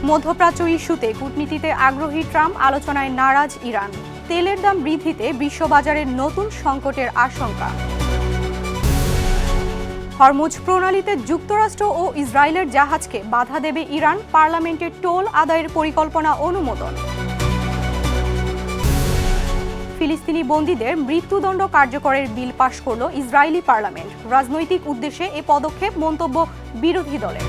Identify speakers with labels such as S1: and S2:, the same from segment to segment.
S1: মধ্যপ্রাচ্য ইস্যুতে কূটনীতিতে আগ্রহী ট্রাম্প, আলোচনায় নারাজ ইরান। তেলের দাম বৃদ্ধিতে বিশ্ববাজারে নতুন সংকটের আশঙ্কা। হরমুজ প্রণালীতে যুক্তরাষ্ট্র ও ইসরায়েলের জাহাজকে বাধা দেবে ইরান, পার্লামেন্টে টোল আদায়ের পরিকল্পনা অনুমোদন। ফিলিস্তিনি বন্দীদের মৃত্যুদণ্ড কার্যকরের বিল পাশ করল ইসরায়েলি পার্লামেন্ট। রাজনৈতিক উদ্দেশ্যে এ পদক্ষেপ, মন্তব্য বিরোধী দলের।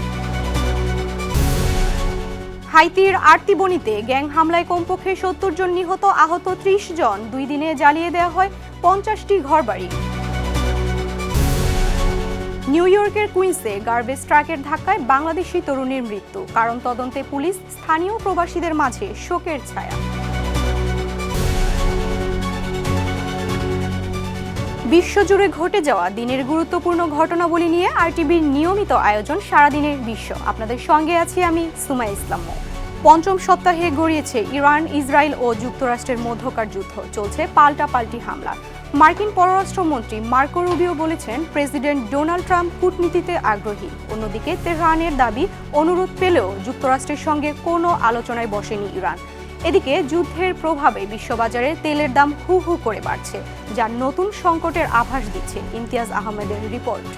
S1: হাইতির আর্তিবনিতে গ্যাং হামলায় কমপক্ষে ৭০ জন নিহত, আহত ৩০ জন। ২ দিনে জ্বালিয়ে দেওয়া হয় ৫০টি ঘরবাড়ি। নিউ ইয়র্কের কুইন্সে গার্বেজ ট্রাকের ধাক্কায় বাংলাদেশি তরুণীর মৃত্যু। কারণ তদন্তে পুলিশ, স্থানীয় প্রবাসীদের মাঝে শোকের ছায়া। বিশ্বজুড়ে ঘটে যাওয়া দিনের গুরুত্বপূর্ণ ঘটনাবলী নিয়ে আরটিভির নিয়মিত আয়োজন সারাদিনের বিশ্ব। আপনাদের সঙ্গে আছি আমি সুমাইয়া ইসলাম। পঞ্চম সপ্তাহে গড়িয়েছে ইরান, ইসরায়েল ও যুক্তরাষ্ট্রের মধ্যকার যুদ্ধ। চলছে পাল্টাপাল্টি হামলা। মার্কিন পররাষ্ট্রমন্ত্রী মার্কো রুবিও বলেছেন, প্রেসিডেন্ট ডোনাল্ড ট্রাম্প কূটনীতিতে আগ্রহী। অন্যদিকে তেহরানের দাবি, অনুরোধ পেলেও যুক্তরাষ্ট্রের সঙ্গে কোনো আলোচনায় বসেনি ইরান। এদিকে যুদ্ধের প্রভাবে বিশ্ববাজারে তেলের দাম হু হু করে বাড়ছে, যা নতুন সংকটের আভাস দিচ্ছে। ইমতিয়াজ আহমেদের রিপোর্ট।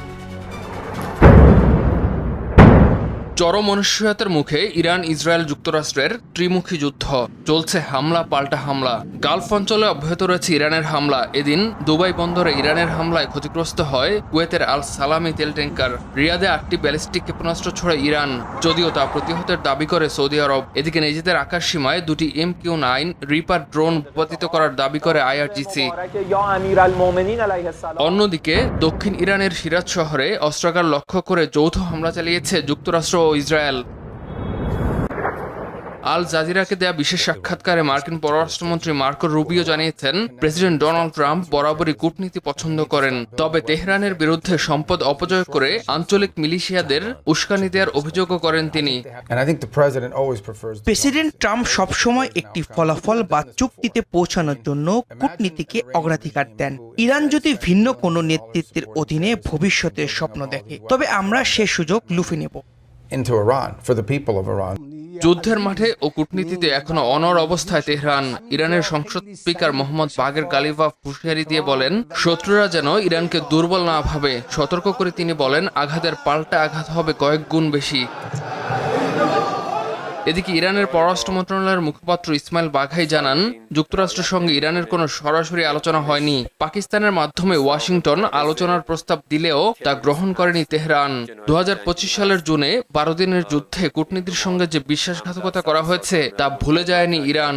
S2: চরম অনিশ্চয়তার মুখে ইরান, ইসরায়েল, যুক্তরাষ্ট্রের ত্রিমুখী যুদ্ধ চলছে। হামলা পাল্টা হামলা। গালফ অঞ্চলে অব্যাহত রয়েছে ইরানের হামলা। এদিন দুবাই বন্দরে ইরানের হামলায় ক্ষতিগ্রস্ত হয় কুয়েতের আল সালামি তেল ট্যাঙ্কার। রিয়াদে 8টি ব্যালিস্টিক ক্ষেপণাস্ত্র ছোড়ে ইরান, যদিও তা প্রতিহতের দাবি করে সৌদি আরব। এদিকে নিজেদের আকাশ সীমায় 2টি MQ-9 রিপার ড্রোন ভূপাতিত করার দাবি করে IRGC। অন্যদিকে দক্ষিণ ইরানের সিরাজ শহরে অস্ত্রাগার লক্ষ্য করে যৌথ হামলা চালিয়েছে যুক্তরাষ্ট্র ও ইসরায়েল। আল জাজিরাকে দেয়া বিশেষ সাক্ষাৎকারে মার্কিন পররাষ্ট্রমন্ত্রী মার্কো রুবিও জানিয়েছেন, প্রেসিডেন্ট ডোনাল্ড ট্রাম্প বরাবরই কূটনীতি পছন্দ করেন। তবে তেহরানের বিরুদ্ধে সম্পদ অপচয় করে আঞ্চলিক মিলিশিয়াদের উস্কানি দেওয়ার অভিযোগও করেন তিনি।
S3: প্রেসিডেন্ট ট্রাম্প সবসময় একটি ফলাফল বা চুক্তিতে পৌঁছানোর জন্য কূটনীতিকে অগ্রাধিকার দেন। ইরান যদি ভিন্ন কোনো নেতৃত্বের অধীনে ভবিষ্যতের স্বপ্ন দেখে, তবে আমরা সে সুযোগ লুফে নেব।
S2: যুদ্ধের মাঠে ও কূটনীতিতে এখনো অনড় অবস্থায় তেহরান। ইরানের সংসদ স্পিকার মোহাম্মদ বাগের গালিবাফ হুঁশিয়ারি দিয়ে বলেন, শত্রুরা যেন ইরানকে দুর্বল না ভাবে। সতর্ক করে তিনি বলেন, আঘাতের পাল্টা আঘাত হবে কয়েক গুণ বেশি। এদিকে ইরানের পররাষ্ট্র মন্ত্রণালয়ের মুখপাত্র ইসমাইল বাঘাই জানান, যুক্তরাষ্ট্রের সঙ্গে ইরানের কোনো সরাসরি আলোচনা হয়নি। পাকিস্তানের মাধ্যমে ওয়াশিংটন আলোচনার প্রস্তাব দিলেও তা গ্রহণ করেনি তেহরান। 2025 সালের জুনে 12 দিনের যুদ্ধে কূটনীতির সঙ্গে যে বিশ্বাসঘাতকতা করা হয়েছে তা ভুলে যায়নি ইরান।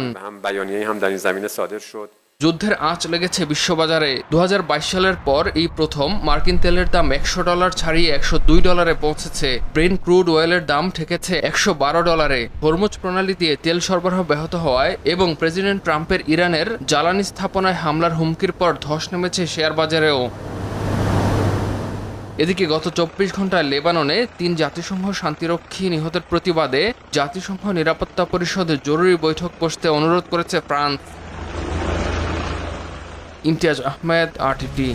S2: যুদ্ধের আঁচ লেগেছে বিশ্ববাজারে। 2022 সালের পর এই প্রথম মার্কিন তেলের দাম $100 ছাড়িয়ে $102 পৌঁছেছে। ব্রেন্ট ক্রুড অয়েলের দাম ঠেকেছে $112। হরমুজ প্রণালী দিয়ে তেল সরবরাহ ব্যাহত হওয়ায় এবং প্রেসিডেন্ট ট্রাম্পের ইরানের জ্বালানি স্থাপনায় হামলার হুমকির পর ধস নেমেছে শেয়ার বাজারেও। এদিকে গত 24 ঘন্টায় লেবাননে 3 জাতিসংঘ শান্তিরক্ষী নিহতের প্রতিবাদে জাতিসংঘ নিরাপত্তা পরিষদে জরুরি বৈঠক বসতে অনুরোধ করেছে ফ্রান্স। ইমতিয়াজ আহমেদ, আরটিভি।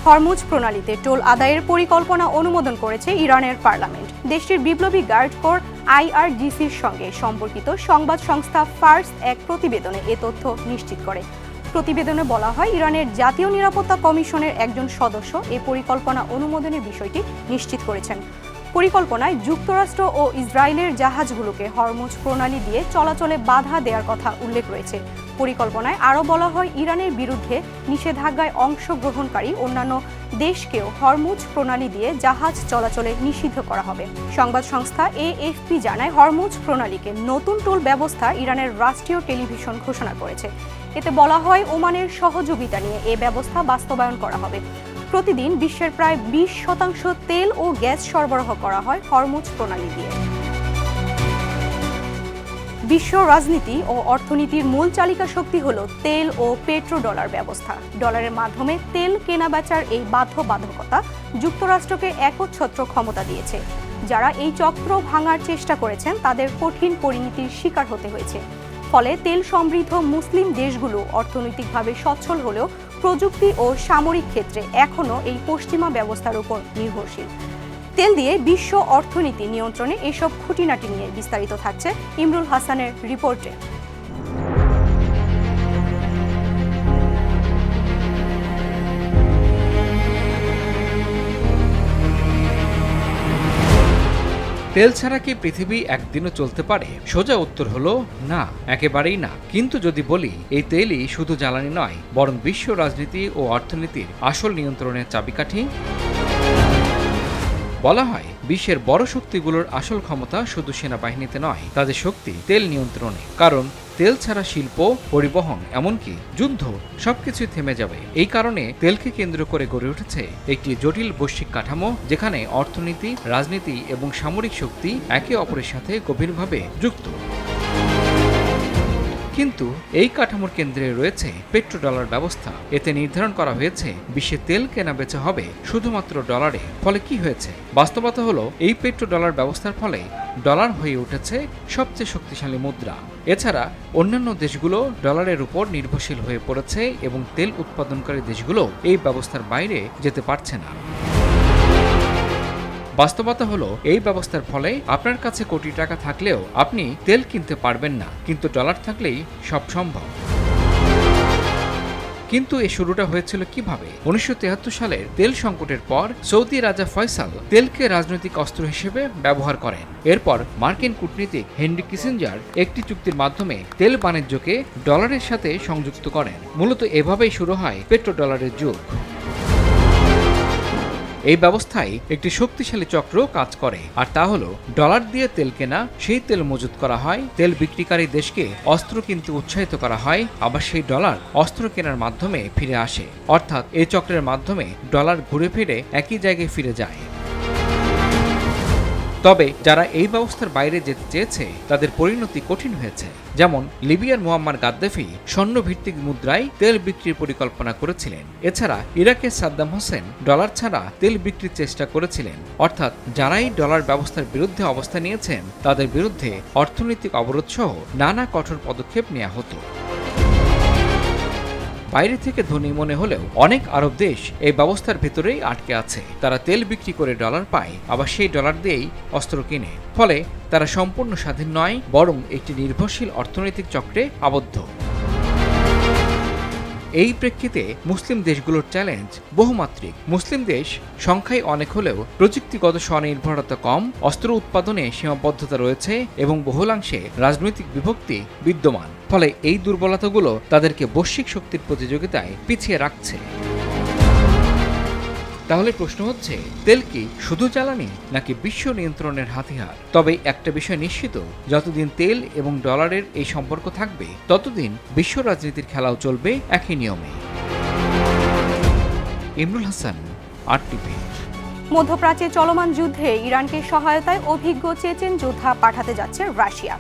S1: হরমুজ প্রণালীতে টোল আদায়ের পরিকল্পনা অনুমোদন করেছে ইরানের পার্লামেন্ট। দেশটির বিপ্লবী গার্ড কোর IRGCর সঙ্গে সম্পর্কিত সংবাদ সংস্থা ফার্স এক প্রতিবেদনে এ তথ্য নিশ্চিত করে। প্রতিবেদনে বলা হয়, ইরানের জাতীয় নিরাপত্তা কমিশনের একজন সদস্য এ পরিকল্পনা অনুমোদনের বিষয়টি নিশ্চিত করেছেন। পরিকল্পনায় যুক্তরাষ্ট্র ও ইসরায়েলের জাহাজগুলোকে হরমুজ প্রণালী দিয়ে চলাচলে বাধা দেওয়ার কথা উল্লেখ রয়েছে। পরিকল্পনায় আরও বলা হয়, ইরানের বিরুদ্ধে নিষেধাজ্ঞায় অংশগ্রহণকারী অন্যান্য দেশকেও হরমুজ প্রণালী দিয়ে জাহাজ চলাচলে নিষিদ্ধ করা হবে। সংবাদ সংস্থা AFP জানায়, হরমুজ প্রণালীকে নতুন টোল ব্যবস্থা ইরানের রাষ্ট্রীয় টেলিভিশন ঘোষণা করেছে। এতে বলা হয়, ওমানের সহযোগিতা নিয়ে এ ব্যবস্থা বাস্তবায়ন করা হবে। প্রতিদিন বিশ্বের প্রায় 20% তেল ও গ্যাস সরবরাহ করা হয় হরমুজ প্রণালী দিয়ে। বিশ্ব রাজনীতি ও অর্থনীতির মূল চালিকা শক্তি হল তেল ও পেট্রোডলার ব্যবস্থা। ডলারের মাধ্যমে তেল কেনাবেচার এই বাধ্যবাধকতা যুক্তরাষ্ট্রকে একচ্ছত্র ক্ষমতা দিয়েছে। যারা এই চক্র ভাঙার চেষ্টা করেছেন তাদের কঠিন পরিণতির শিকার হতে হয়েছে। ফলে তেল সমৃদ্ধ মুসলিম দেশগুলো অর্থনৈতিকভাবে সচ্ছল হলেও প্রযুক্তি ও সামরিক ক্ষেত্রে এখনও এই পশ্চিমা ব্যবস্থার উপর নির্ভরশীল। তেল দিয়ে বিশ্ব অর্থনীতি নিয়ন্ত্রণে এসব খুঁটিনাটি নিয়ে বিস্তারিত থাকছে ইমরুল হাসানের রিপোর্টে।
S4: তেল ছাড়া কি পৃথিবী একদিনও চলতে পারে? সোজা উত্তর হলো না, একেবারেই না। কিন্তু যদি বলি এই তেলই শুধু জ্বালানি নয়, বরং বিশ্ব রাজনীতি ও অর্থনীতির আসল নিয়ন্ত্রণের চাবিকাঠি। বলা হয় বিশ্বের বড় শক্তিগুলোর আসল ক্ষমতা শুধু সেনাবাহিনীতে নয়, তাদের শক্তি তেল নিয়ন্ত্রণে। কারণ তেল ছাড়া শিল্প, পরিবহন, এমনকি যুদ্ধ সবকিছুই থেমে যাবে। এই কারণে তেলকে কেন্দ্র করে গড়ে উঠেছে একটি জটিল বৈশ্বিক কাঠামো, যেখানে অর্থনীতি, রাজনীতি এবং সামরিক শক্তি একে অপরের সাথে গভীরভাবে যুক্ত। কিন্তু এই কাঠামোর কেন্দ্রে রয়েছে পেট্রোডলার ব্যবস্থা। এতে নির্ধারণ করা হয়েছে বিশ্বে তেল কেনা বেচা হবে শুধুমাত্র ডলারে। ফলে কি হয়েছে? বাস্তবতা হলো এই পেট্রোডলার ব্যবস্থার ফলে ডলার হয়ে উঠেছে সবচেয়ে শক্তিশালী মুদ্রা। এছাড়া অন্যান্য দেশগুলো ডলারের উপর নির্ভরশীল হয়ে পড়েছে এবং তেল উৎপাদনকারী দেশগুলো এই ব্যবস্থার বাইরে যেতে পারছে না। বাস্তবতা হলো এই ব্যবস্থার ফলে আপনার কাছে কোটি টাকা থাকলেও আপনি তেল কিনতে পারবেন না, কিন্তু ডলার থাকলেই সব সম্ভব। কিন্তু এই শুরুটা হয়েছিল কিভাবে? 1973 সালের তেল সংকটের পর সৌদি রাজা ফয়সাল তেলকে রাজনৈতিক অস্ত্র হিসেবে ব্যবহার করেন। এরপর মার্কিন কূটনীতিক হেনরি কিসিঞ্জার একটি চুক্তির মাধ্যমে তেল বাণিজ্যকে ডলারের সাথে সংযুক্ত করেন। মূলত এভাবেই শুরু হয় পেট্রোডলারের যুগ। এই ব্যবস্থায় একটি শক্তিশালী চক্র কাজ করে, আর তা হলো ডলার দিয়ে তেল কেনা, সেই তেল মজুত করা হয়, তেল বিক্রিকারী দেশকে অস্ত্র কিনতে উৎসাহিত করা হয়, আবার সেই ডলার অস্ত্র কেনার মাধ্যমে ফিরে আসে। অর্থাৎ এই চক্রের মাধ্যমে ডলার ঘুরে ফিরে একই জায়গায় ফিরে যায়। তবে যারা এই ব্যবস্থার বাইরে যেতে চেয়েছে তাদের পরিণতি কঠিন হয়েছে। যেমন লিবিয়ার মুয়াম্মার গাদ্দাফি স্বর্ণভিত্তিক মুদ্রায় তেল বিক্রির পরিকল্পনা করেছিলেন। এছাড়া ইরাকের সাদ্দাম হোসেন ডলার ছাড়া তেল বিক্রির চেষ্টা করেছিলেন। অর্থাৎ যারাই ডলার ব্যবস্থার বিরুদ্ধে অবস্থান নিয়েছেন তাদের বিরুদ্ধে অর্থনৈতিক অবরোধ সহ নানা কঠোর পদক্ষেপ নেওয়া হতো। বাইরে থেকে ধনী মনে হলেও অনেক আরব দেশ এই ব্যবস্থার ভেতরেই আটকে আছে। তারা তেল বিক্রি করে ডলার পায়, আবার সেই ডলার দিয়েই অস্ত্র কিনে। ফলে তারা সম্পূর্ণ স্বাধীন নয়, বরং একটি নির্ভরশীল অর্থনৈতিক চক্রে আবদ্ধ। এই প্রেক্ষিতে মুসলিম দেশগুলোর চ্যালেঞ্জ বহুমাত্রিক। মুসলিম দেশ সংখ্যায় অনেক হলেও প্রযুক্তিগত স্বনির্ভরতা কম, অস্ত্র উৎপাদনে সীমাবদ্ধতা রয়েছে এবং বহুলাংশে রাজনৈতিক বিভক্তি বিদ্যমান। ফলে এই দুর্বলতাগুলো তাদেরকে বৈশ্বিক শক্তির প্রতিযোগিতায় পিছিয়ে রাখছে। তাহলে প্রশ্ন হচ্ছে, তেল কি শুধু জ্বালানি নাকি বিশ্ব নিয়ন্ত্রণের হাতিয়ার? তবে একটা বিষয় নিশ্চিত, যতদিন তেল এবং ডলারের এই সম্পর্ক থাকবে ততদিন বিশ্ব রাজনীতির খেলাও চলবে একই নিয়মে। ইমরুল হাসান, RTV।
S1: মধ্যপ্রাচ্যে চলমান যুদ্ধে ইরানকে সহায়তায় অভিজ্ঞ চেচেন যোদ্ধা পাঠাতে যাচ্ছে রাশিয়া।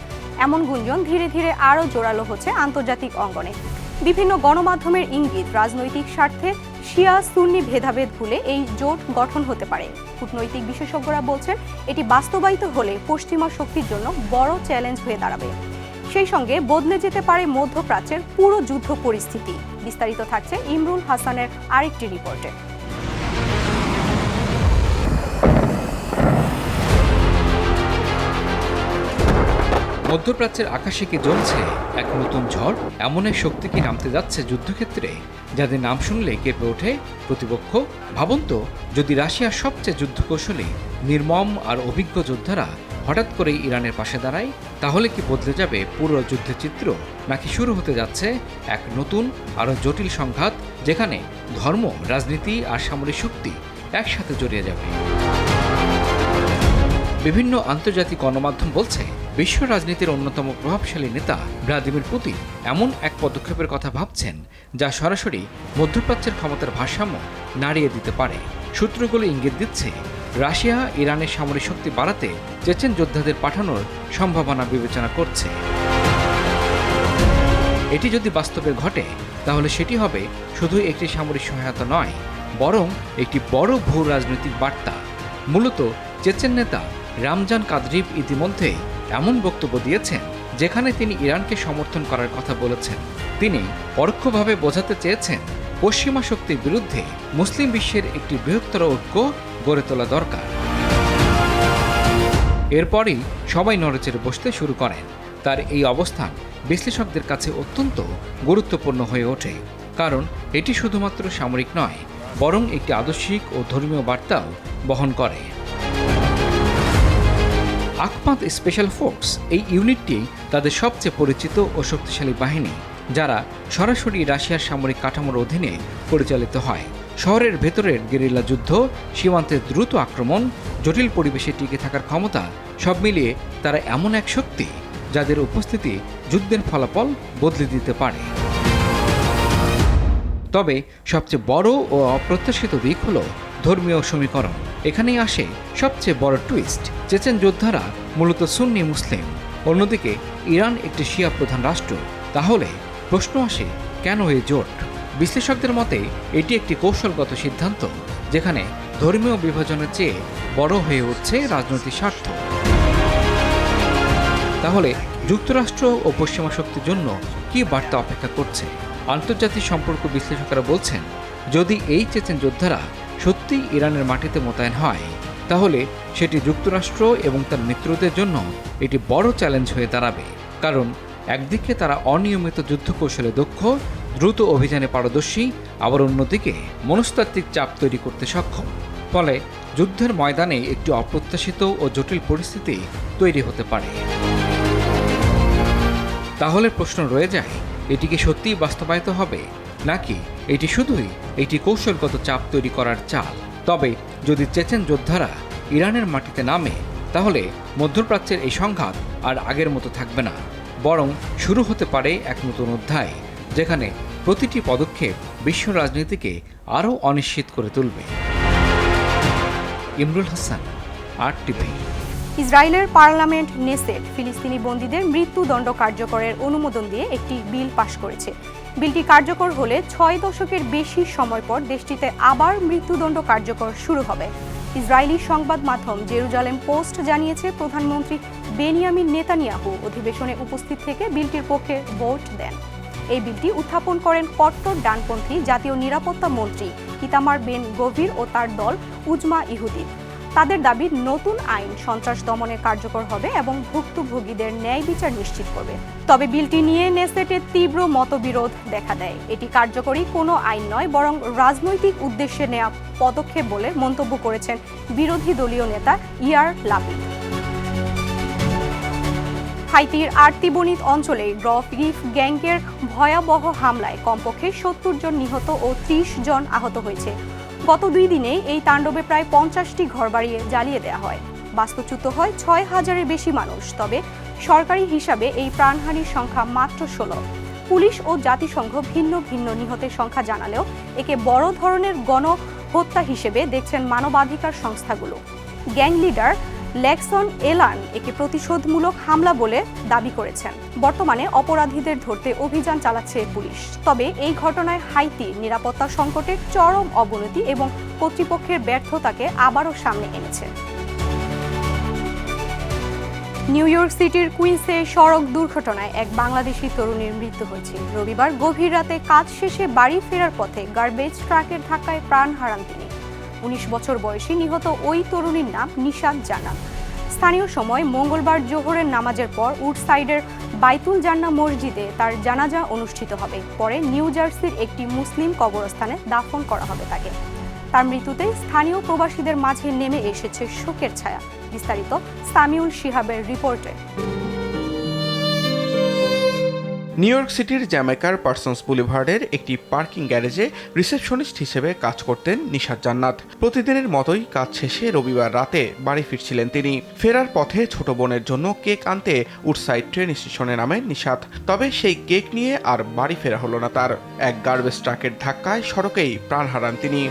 S1: এমন গুঞ্জন ধীরে ধীরে আরও জোরালো হচ্ছে আন্তর্জাতিক অঙ্গনে। বিভিন্ন গণমাধ্যমের ইঙ্গিত, রাজনৈতিক স্বার্থে শিয়া সুন্নি ভেদাভেদ ভুলে এই জোট গঠন হতে পারে। কূটনৈতিক বিশেষজ্ঞরা বলছেন এটি বাস্তবায়িত হলে পশ্চিমা শক্তির জন্য বড় চ্যালেঞ্জ হয়ে দাঁড়াবে। সেই সঙ্গে বদলে যেতে পারে মধ্যপ্রাচ্যের পুরো যুদ্ধ পরিস্থিতি। বিস্তারিত থাকছে ইমরুল হাসানের আরেকটি রিপোর্টে।
S4: মধ্যপ্রাচ্যের আকাশে কি জ্বলছে এক নতুন ঝড়? এমন এক শক্তি কি নামতে যাচ্ছে যুদ্ধক্ষেত্রে যাদের নাম শুনলে কেঁপে ওঠে প্রতিপক্ষ? ভাবুন তো, যদি রাশিয়ার সবচেয়ে যুদ্ধকৌশলী, নির্মম আর অভিজ্ঞ যোদ্ধারা হঠাৎ করেই ইরানের পাশে দাঁড়ায়, তাহলে কি বদলে যাবে পুরো যুদ্ধের চিত্র? নাকি শুরু হতে যাচ্ছে এক নতুন আরও জটিল সংঘাত, যেখানে ধর্ম, রাজনীতি আর সামরিক শক্তি একসাথে জড়িয়ে যাবে? বিভিন্ন আন্তর্জাতিক গণমাধ্যম বলছে বিশ্ব রাজনীতির অন্যতম প্রভাবশালী নেতা ভ্লাদিমির পুতিন এমন এক পদক্ষেপের কথা ভাবছেন যা সরাসরি মধ্যপ্রাচ্যের ক্ষমতার ভারসাম্য নাড়িয়ে দিতে পারে। সূত্রগুলো ইঙ্গিত দিচ্ছে রাশিয়া ইরানের সামরিক শক্তি বাড়াতে চেচেন যোদ্ধাদের পাঠানোর সম্ভাবনা বিবেচনা করছে। এটি যদি বাস্তবে ঘটে তাহলে সেটি হবে শুধু একটি সামরিক সহায়তা নয়, বরং একটি বড় ভূ রাজনৈতিক বার্তা। মূলত চেচেন নেতা রামজান কাদরিভ ইতিমধ্যেই এমন বক্তব্য দিয়েছেন যেখানে তিনি ইরানকে সমর্থন করার কথা বলেছেন। তিনি পরোক্ষভাবে বোঝাতে চেয়েছেন পশ্চিমা শক্তির বিরুদ্ধে মুসলিম বিশ্বের একটি বৃহত্তর ঐক্য গড়ে তোলা দরকার। এরপরেই সবাই নড়েচড়ে বসতে শুরু করেন। তার এই অবস্থান বিশ্লেষকদের কাছে অত্যন্ত গুরুত্বপূর্ণ হয়ে ওঠে, কারণ এটি শুধুমাত্র সামরিক নয়, বরং একটি আদর্শিক ও ধর্মীয় বার্তাও বহন করে। আকমাদ স্পেশাল ফোর্স এই ইউনিটটি তাদের সবচেয়ে পরিচিত ও শক্তিশালী বাহিনী, যারা সরাসরি রাশিয়ার সামরিক কাঠামোর অধীনে পরিচালিত হয়। শহরের ভেতরের গেরিলা যুদ্ধ, সীমান্তের দ্রুত আক্রমণ, জটিল পরিবেশে টিকে থাকার ক্ষমতা, সব মিলিয়ে তারা এমন এক শক্তি যাদের উপস্থিতি যুদ্ধের ফলাফল বদলে দিতে পারে। তবে সবচেয়ে বড় ও অপ্রত্যাশিত দিক হল ধর্মীয় সমীকরণ। এখানেই আসে সবচেয়ে বড় টুইস্ট। চেচেন যোদ্ধারা মূলত সুন্নি মুসলিম, অন্যদিকে ইরান একটি শিয়া প্রধান রাষ্ট্র। তাহলে প্রশ্ন আসে, কেন এই জোট? বিশ্লেষকদের মতে এটি একটি কৌশলগত সিদ্ধান্ত, যেখানে ধর্মীয় বিভাজনের চেয়ে বড় হয়ে উঠছে রাজনৈতিক স্বার্থ। তাহলে যুক্তরাষ্ট্র ও পশ্চিমা শক্তির জন্য কি বার্তা অপেক্ষা করছে? আন্তর্জাতিক সম্পর্ক বিশ্লেষকরা বলছেন, যদি এই চেচেন যোদ্ধারা সত্যিই ইরানের মাটিতে মোতায়েন হয়, তাহলে সেটি যুক্তরাষ্ট্র এবং তার মিত্রদের জন্য এটি বড় চ্যালেঞ্জ হয়ে দাঁড়াবে। কারণ একদিকে তারা অনিয়মিত যুদ্ধ কৌশলে দক্ষ, দ্রুত অভিযানে পারদর্শী, আবার অন্যদিকে মনস্তাত্ত্বিক চাপ তৈরি করতে সক্ষম। ফলে যুদ্ধের ময়দানে একটি অপ্রত্যাশিত ও জটিল পরিস্থিতি তৈরি হতে পারে। তাহলে প্রশ্ন রয়ে যায়, এটি কি সত্যিই বাস্তবায়িত হবে, নাকি এটি শুধুই একটি কৌশলগত চাপ তৈরি করার চাল? তবে যদি চেচেন যোদ্ধারা ইরানের মাটিতে নামে, তাহলে মধ্যপ্রাচ্যের এই সংঘাত আর আগের মতো থাকবে না, বরং শুরু হতে পারে এক নতুন অধ্যায়, যেখানে প্রতিটি পদক্ষেপ বিশ্ব রাজনীতিকে আরও অনিশ্চিত করে তুলবে। ইমরুল হাসান, RTV।
S1: ইসরায়েলের পার্লামেন্ট নেসেট ফিলিস্তিনি বন্দীদের মৃত্যুদণ্ড কার্যকরের অনুমোদন দিয়ে একটি বিল পাশ করেছে। বিলটি কার্যকর হলে 6 দশকের বেশি সময় পর দেশটিতে আবার মৃত্যুদণ্ড কার্যকর শুরু হবে। ইসরায়েলি সংবাদ মাধ্যম জেরুজালেম পোস্ট জানিয়েছে, প্রধানমন্ত্রী বেনিয়ামিন নেতানিয়াহু অধিবেশনে উপস্থিত থেকে বিলটির পক্ষে ভোট দেন। এই বিলটি উত্থাপন করেন কট্টর ডানপন্থী জাতীয় নিরাপত্তা মন্ত্রী ইতামার বেন গভির ও তার দল উজমা ইহুদি। তাদের দাবি, নতুন আইন সন্ত্রাস দমনে কার্যকর হবে এবং ভুক্তভোগীদের ন্যায় বিচার নিশ্চিত করবে। তবে বিলটি নিয়ে নেসেটে তীব্র মতবিরোধ দেখা দেয়। এটি কার্যকরী কোনো আইন নয়, বরং রাজনৈতিক উদ্দেশ্যে নেওয়া পদক্ষেপ বলে মন্তব্য করেছেন বিরোধী দলীয় নেতা ইয়ার লাপিড। হাইতির আর্তিবনিত অঞ্চলে গ্রফ গ্যাংয়ের ভয়াবহ হামলায় কমপক্ষে 70 জন নিহত ও 30 জন আহত হয়েছে। গত 2 দিনে এই তাণ্ডবে প্রায় 50টি ঘরবাড়ি জ্বালিয়ে দেওয়া হয়। বাস্তুচ্যুত হয় 6000-এর বেশি মানুষ। তবে সরকারি হিসাবে এই প্রাণহানির সংখ্যা মাত্র 16। পুলিশ ও জাতিসংঘ ভিন্ন ভিন্ন নিহতের সংখ্যা জানালেও একে বড় ধরনের গণহত্যা হিসেবে দেখছেন মানবাধিকার সংস্থাগুলো। গ্যাং লিডার লেক্সন এলান একে প্রতিশোধমূলক হামলা বলে দাবি করেছেন। বর্তমানে অপরাধীদের ধরতে অভিযান চালাচ্ছে পুলিশ। তবে এই ঘটনায় হাইতির নিরাপত্তা সংকটের চরম অবনতি এবং কর্তৃপক্ষের ব্যর্থতাকে আবারও সামনে এনেছে। নিউ ইয়র্ক সিটির কুইন্সে সড়ক দুর্ঘটনায় এক বাংলাদেশি তরুণীর মৃত্যু হয়েছে। রবিবার গভীর রাতে কাজ শেষে বাড়ি ফেরার পথে গার্বেজ ট্রাকের ধাক্কায় প্রাণ হারান তিনি। 19 বছর বয়সী নিহত ওই তরুণীর নাম নিশাত জান্নাত। স্থানীয় সময় মঙ্গলবার জোহরের নামাজের পর উডসাইডের বাইতুল জান্নাহ মসজিদে তার জানাজা অনুষ্ঠিত হবে। পরে নিউ জার্সির একটি মুসলিম কবরস্থানে দাফন করা হবে তাকে। তার মৃত্যুতে স্থানীয় প্রবাসীদের মাঝে নেমে এসেছে শোকের ছায়া। বিস্তারিত সামিউল শিহাবের রিপোর্টে।
S5: নিউ ইয়র্ক সিটির জ্যামাইকার পার্সন্স বুলিভার্ডের একটি পার্কিং গ্যারেজে রিসেপশনিস্ট হিসেবে কাজ করতেন নিশাত জান্নাত। প্রতিদিনের মতোই কাজ শেষে রবিবার রাতে বাড়ি ফিরছিলেন তিনি। ফেরার পথে ছোট বোনের জন্য কেক আনতে উডসাইড ট্রেন স্টেশনে নামেন নিশাত। তবে সেই কেক নিয়ে আর বাড়ি ফেরা হলো না তার। এক গার্বেজ ট্রাকের ধাক্কায় সড়কেই প্রাণ হারান তিনি।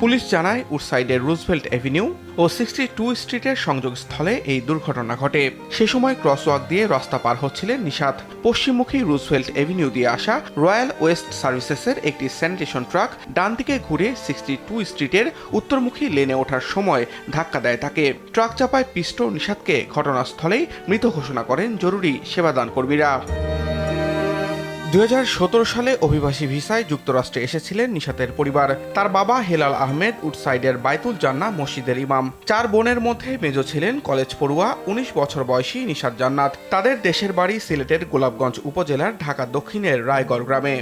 S5: পুলিশ জানায়, উডসাইডের রুজভেল্ট এভিনিউ ও 62 স্ট্রিটের সংযোগস্থলে এই দুর্ঘটনা ঘটে। সে সময় ক্রসওয়াক দিয়ে রাস্তা পার হচ্ছিলেন নিশাত। পশ্চিমমুখী রুজভেল্ট এভিনিউ দিয়ে আসা রয়্যাল ওয়েস্ট সার্ভিসেসের একটি স্যানিটেশন ট্রাক ডান দিকে ঘুরে 62 স্ট্রিটের উত্তরমুখী লেনে ওঠার সময় ধাক্কা দেয় তাকে। ট্রাক চাপায় পিষ্ট নিশাতকে ঘটনাস্থলেই মৃত ঘোষণা করেন জরুরি সেবাদান কর্মীরা। 2017 সালে অভিবাসী ভিসায় যুক্তরাষ্ট্রে এসেছিলেন নিশাতের পরিবার। তার বাবা হেলাল আহমেদ উডসাইডের বাইতুল জান্নাহ মসজিদের ইমাম। 4 বোনের মধ্যে মেজ ছিলেন কলেজ পড়ুয়া 19 বছর বয়সী নিশাত জান্নাত। তাদের দেশের বাড়ি সিলেটের গোলাপগঞ্জ উপজেলার ঢাকা দক্ষিণের রায়গড় গ্রামে।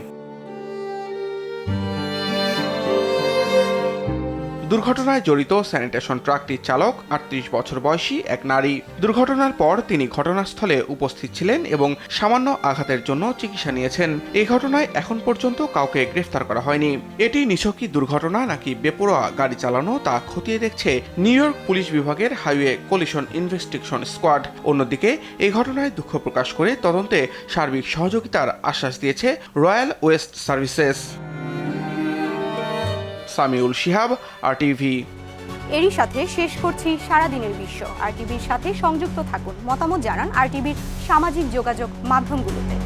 S5: দুর্ঘটনায় জড়িত স্যানিটেশন ট্রাকটির চালক 38 বছর বয়সী এক নারী। দুর্ঘটনার পর তিনি ঘটনাস্থলে উপস্থিত ছিলেন এবং সামান্য আঘাতের জন্য চিকিৎসা নিয়েছেন। এই ঘটনায় এখন পর্যন্ত কাউকে গ্রেফতার করা হয়নি। এটি নিছকই দুর্ঘটনা নাকি বেপরোয়া গাড়ি চালানো তা খতিয়ে দেখছে নিউ ইয়র্ক পুলিশ বিভাগের হাইওয়ে কলিশন ইনভেস্টিগেশন স্কোয়াড। অন্যদিকে এই ঘটনায় দুঃখ প্রকাশ করে তদন্তে সার্বিক সহযোগিতার আশ্বাস দিয়েছে royal West services. Samiul Shihab, RTV।
S1: এরই সাথে শেষ করছি সারাদিনের বিশ্ব। RTVর সাথে সংযুক্ত থাকুন, মতামত জানান RTVর সামাজিক যোগাযোগ মাধ্যমগুলোতে।